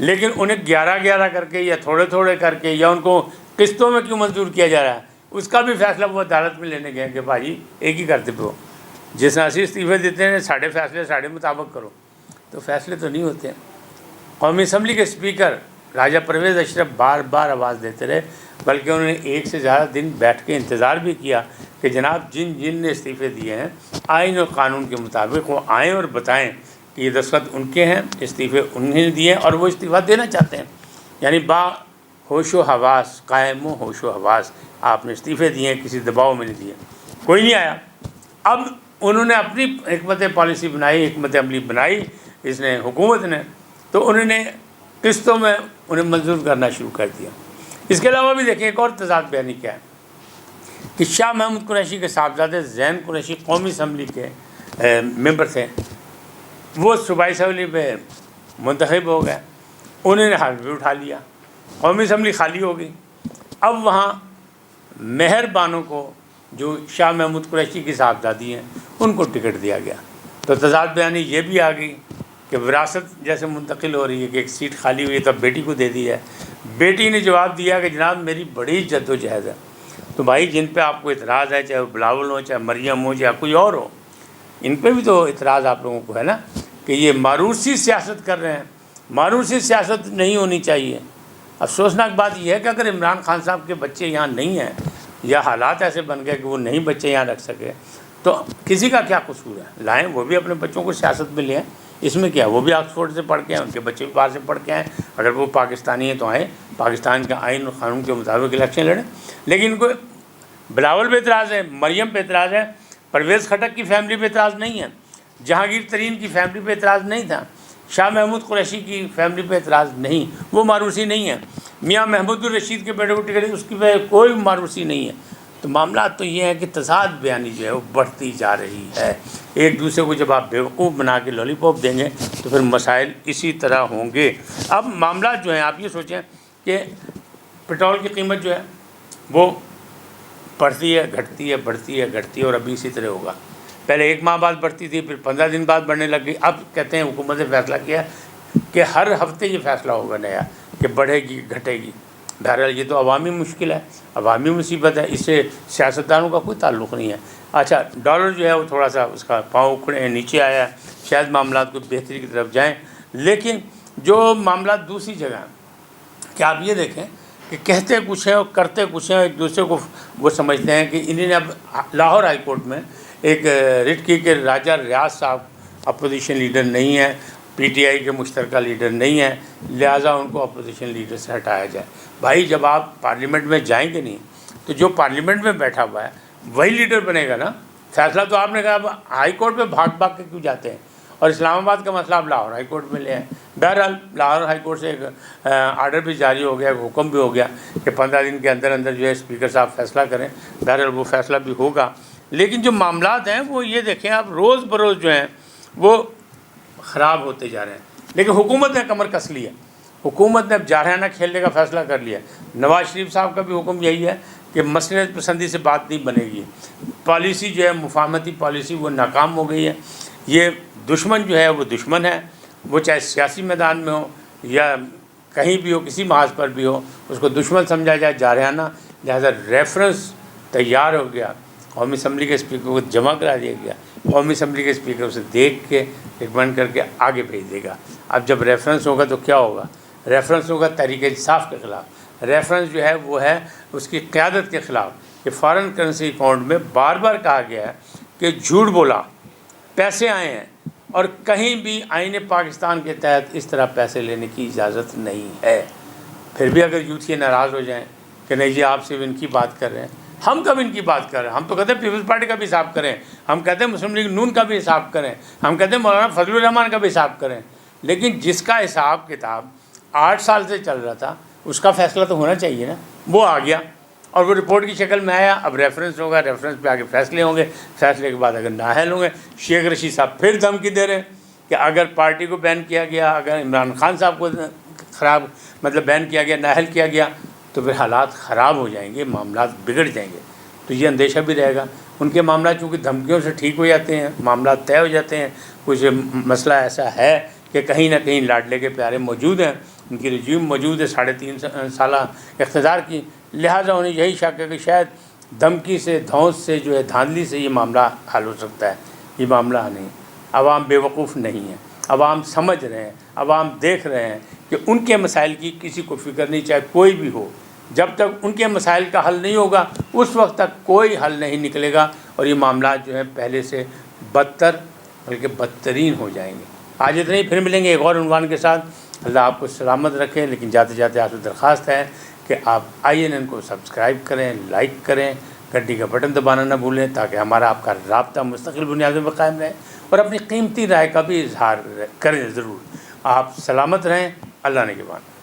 لیکن انہیں 11 کر کے یا تھوڑے تھوڑے کر کے یا ان کو قسطوں میں کیوں منظور کیا جا رہا ہے، اس کا بھی فیصلہ وہ عدالت میں لینے گئے کہ بھائی ایک ہی کرتے پہ ہو، جس ناسی استعفے دیتے ہیں ساڑھے فیصلے ساڑھے مطابق کرو، تو فیصلے تو نہیں ہوتے ہیں۔ قومی اسمبلی کے اسپیکر راجہ پرویز اشرف بار بار آواز دیتے رہے، بلکہ انہوں نے 1 سے زیادہ دن بیٹھ کے انتظار بھی کیا کہ جناب جن نے استعفے دیے ہیں آئین اور قانون کے مطابق وہ آئیں اور بتائیں کہ یہ دستخط ان کے ہیں، استعفے انہیں نے دیے ہیں اور وہ استعفیٰ دینا چاہتے ہیں، یعنی با ہوش و حواس، قائم و ہوش و حواس آپ نے استعفے دیے ہیں، کسی دباؤ میں نہیں دیے۔ کوئی نہیں آیا۔ اب انہوں نے اپنی حکمت پالیسی بنائی، حکمت عملی بنائی اس نے حکومت نے، تو انہوں نے قسطوں میں انہیں منظور کرنا شروع کر دیا۔ اس کے علاوہ بھی دیکھیں ایک اور تضاد بیانی کیا ہے کہ شاہ محمود قریشی کے صاحبزادے زین قریشی قومی اسمبلی کے ممبر تھے، وہ صوبائی اسمبلی پہ منتخب ہو گئے، انہوں نے حلف بھی اٹھا لیا، قومی اسمبلی خالی ہو گئی۔ اب وہاں مہر بانو کو جو شاہ محمود قریشی کی صاحبزادی ہیں ان کو ٹکٹ دیا گیا، تو تضاد بیانی یہ بھی آ گئی کہ وراثت جیسے منتقل ہو رہی ہے کہ ایک سیٹ خالی ہوئی ہے تو بیٹی کو دے دی ہے۔ بیٹی نے جواب دیا کہ جناب میری بڑی جد و جہد ہے، تو بھائی جن پہ آپ کو اعتراض ہے، چاہے وہ بلاول ہو، چاہے مریم ہو، چاہے کوئی اور ہو، ان پہ بھی تو اعتراض آپ لوگوں کو ہے نا کہ یہ ماروثی سیاست کر رہے ہیں۔ ماروثی سیاست نہیں ہونی چاہیے۔ افسوسناک بات یہ ہے کہ اگر عمران خان صاحب کے بچے یہاں نہیں ہیں یا حالات ایسے بن گئے کہ وہ نہیں بچے یہاں رکھ سکے تو کسی کا کیا قصور ہے؟ لائیں وہ بھی اپنے بچوں کو سیاست میں لیں، اس میں کیا ہے؟ وہ بھی آکسفورڈ سے پڑھ کے ہیں، ان کے بچے بھی باہر سے پڑھ کے ہیں، اگر وہ پاکستانی ہیں تو آئیں، پاکستان کے آئین اور قانون کے مطابق الیکشن لڑیں۔ لیکن ان کو بلاول پہ اعتراض ہے، مریم پہ اعتراض ہے، پرویز خٹک کی فیملی پہ اعتراض نہیں ہے، جہانگیر ترین کی فیملی پہ اعتراض نہیں تھا، شاہ محمود قریشی کی فیملی پہ اعتراض نہیں، وہ ماروثی نہیں ہے، میاں محمود الرشید کے بیٹے کو ٹکٹ اس کی پہ کوئی ماروثی نہیں ہے۔ تو معاملات تو یہ ہے کہ تضاد بیانی جو ہے وہ بڑھتی جا رہی ہے۔ ایک دوسرے کو جب آپ بیوقوف بنا کے لالی پاپ دیں گے تو پھر مسائل اسی طرح ہوں گے۔ اب معاملات جو ہیں آپ یہ سوچیں کہ پٹرول کی قیمت جو ہے وہ بڑھتی ہے گھٹتی ہے، بڑھتی ہے گھٹتی ہے، اور ابھی اسی طرح ہوگا۔ پہلے 1 ماہ بعد بڑھتی تھی، پھر 15 دن بعد بڑھنے لگ گئی، اب کہتے ہیں حکومت نے فیصلہ کیا کہ ہر ہفتے یہ فیصلہ ہوگا نیا کہ بڑھے گی گھٹے گی۔ بہرحال یہ تو عوامی مشکل ہے، عوامی مصیبت ہے، اس سے سیاستدانوں کا کوئی تعلق نہیں ہے۔ اچھا ڈالر جو ہے وہ تھوڑا سا اس کا پاؤں اکھڑے ہیں، نیچے آیا ہے، شاید معاملات کو بہتری کی طرف جائیں، لیکن جو معاملات دوسری جگہ ہیں کہ آپ یہ دیکھیں کہ کہتے کچھ ہیں اور کرتے کچھ ہیں، ایک دوسرے کو وہ سمجھتے ہیں کہ انہوں نے اب لاہور ہائی کورٹ میں ایک رٹ کی کہ راجہ ریاض صاحب اپوزیشن لیڈر نہیں ہیں، پی ٹی آئی کے مشترکہ لیڈر نہیں ہیں، لہٰذا ان کو اپوزیشن لیڈر سے ہٹایا جائے۔ بھائی جب آپ پارلیمنٹ میں جائیں گے نہیں تو جو پارلیمنٹ میں بیٹھا ہوا ہے وہی لیڈر بنے گا نا۔ فیصلہ تو آپ نے کہا اب ہائی کورٹ میں بھاگ بھاگ کے کیوں جاتے ہیں، اور اسلام آباد کا مسئلہ آپ لاہور ہائی کورٹ میں لے آئیں۔ بہرحال لاہور ہائی کورٹ سے ایک آرڈر بھی جاری ہو گیا، ایک حکم بھی ہو گیا کہ 15 دن کے اندر اندر جو ہے اسپیکر صاحب فیصلہ کریں۔ بہرحال وہ فیصلہ بھی ہوگا، لیکن جو معاملات ہیں وہ یہ دیکھیں آپ روز بروز جو ہیں وہ خراب ہوتے جا رہے ہیں۔ لیکن حکومت نے کمر کس لی ہے، حکومت نے اب جارحانہ کھیلنے کا فیصلہ کر لیا۔ نواز شریف صاحب کا بھی حکم یہی ہے کہ مسلط پسندی سے بات نہیں بنے گی، پالیسی جو ہے مفاہمتی پالیسی وہ ناکام ہو گئی ہے۔ یہ دشمن جو ہے وہ دشمن ہے، وہ چاہے سیاسی میدان میں ہو یا کہیں بھی ہو، کسی محاذ پر بھی ہو، اس کو دشمن سمجھا جائے جارحانہ۔ لہذا ریفرنس تیار ہو گیا، قومی اسمبلی کے اسپیکر کو جمع کرا دیا گیا، قومی اسمبلی کے اسپیکر اسے دیکھ کے ریکمینڈ کر کے آگے بھیج دے گا۔ اب جب ریفرنس ہوگا تو کیا ہوگا؟ ریفرنس ہوگا تحریک انصاف کے خلاف، ریفرنس جو ہے وہ ہے اس کی قیادت کے خلاف کہ فارن کرنسی اکاؤنٹ میں بار بار کہا گیا ہے کہ جھوٹ بولا، پیسے آئے ہیں، اور کہیں بھی آئین پاکستان کے تحت اس طرح پیسے لینے کی اجازت نہیں ہے۔ پھر بھی اگر یوتھ یہ ناراض ہو جائیں کہ نہیں جی آپ صرف ان کی بات کر رہے ہیں، ہم کب ان کی بات کر رہے ہیں؟ ہم تو کہتے ہیں پیپلز پارٹی کا بھی حساب کریں، ہم کہتے ہیں مسلم لیگ نون کا بھی حساب کریں، ہم کہتے ہیں مولانا فضل الرحمان کا بھی حساب کریں، لیکن جس کا حساب کتاب 8 سال سے چل رہا تھا اس کا فیصلہ تو ہونا چاہیے نا۔ وہ آ گیا اور وہ رپورٹ کی شکل میں آیا، اب ریفرنس ہوگا، ریفرنس پہ آگے فیصلے ہوں گے، فیصلے کے بعد اگر نااہل ہوں گے، شیخ رشید صاحب پھر دھمکی دے رہے ہیں کہ اگر پارٹی کو بین کیا گیا، اگر عمران خان صاحب کو بین کیا گیا، نااہل کیا گیا، تو پھر حالات خراب ہو جائیں گے، معاملات بگڑ جائیں گے۔ تو یہ اندیشہ بھی رہے گا۔ ان کے معاملات چونکہ دھمکیوں سے ٹھیک ہو جاتے ہیں، معاملات طے ہو جاتے ہیں، کچھ مسئلہ ایسا ہے کہ کہیں نہ کہیں لاڈلے کے پیارے موجود ہیں، ان کی رجوم موجود ہے 3.5 سالہ اقتدار کی، لہٰذا انہیں یہی شک ہے کہ شاید دھمکی سے، دھونس سے، جو ہے دھاندلی سے یہ معاملہ حل ہو سکتا ہے۔ یہ معاملہ نہیں، عوام بے وقوف نہیں ہے، عوام سمجھ رہے ہیں، عوام دیکھ رہے ہیں کہ ان کے مسائل کی کسی کو فکر نہیں، چاہے کوئی بھی ہو۔ جب تک ان کے مسائل کا حل نہیں ہوگا اس وقت تک کوئی حل نہیں نکلے گا، اور یہ معاملات جو ہیں پہلے سے بدتر بلکہ بدترین ہو جائیں گے۔ آج اتنے ہی، پھر ملیں گے ایک اور عنوان کے ساتھ۔ اللہ آپ کو سلامت رکھے، لیکن جاتے جاتے آپ سے درخواست ہے کہ آپ INN کو سبسکرائب کریں، لائک کریں، گھنٹی کا بٹن دبانا نہ بھولیں، تاکہ ہمارا آپ کا رابطہ مستقل بنیادوں پر قائم رہے، اور اپنی قیمتی رائے کا بھی اظہار کریں ضرور۔ آپ سلامت رہیں، اللہ نگہبان۔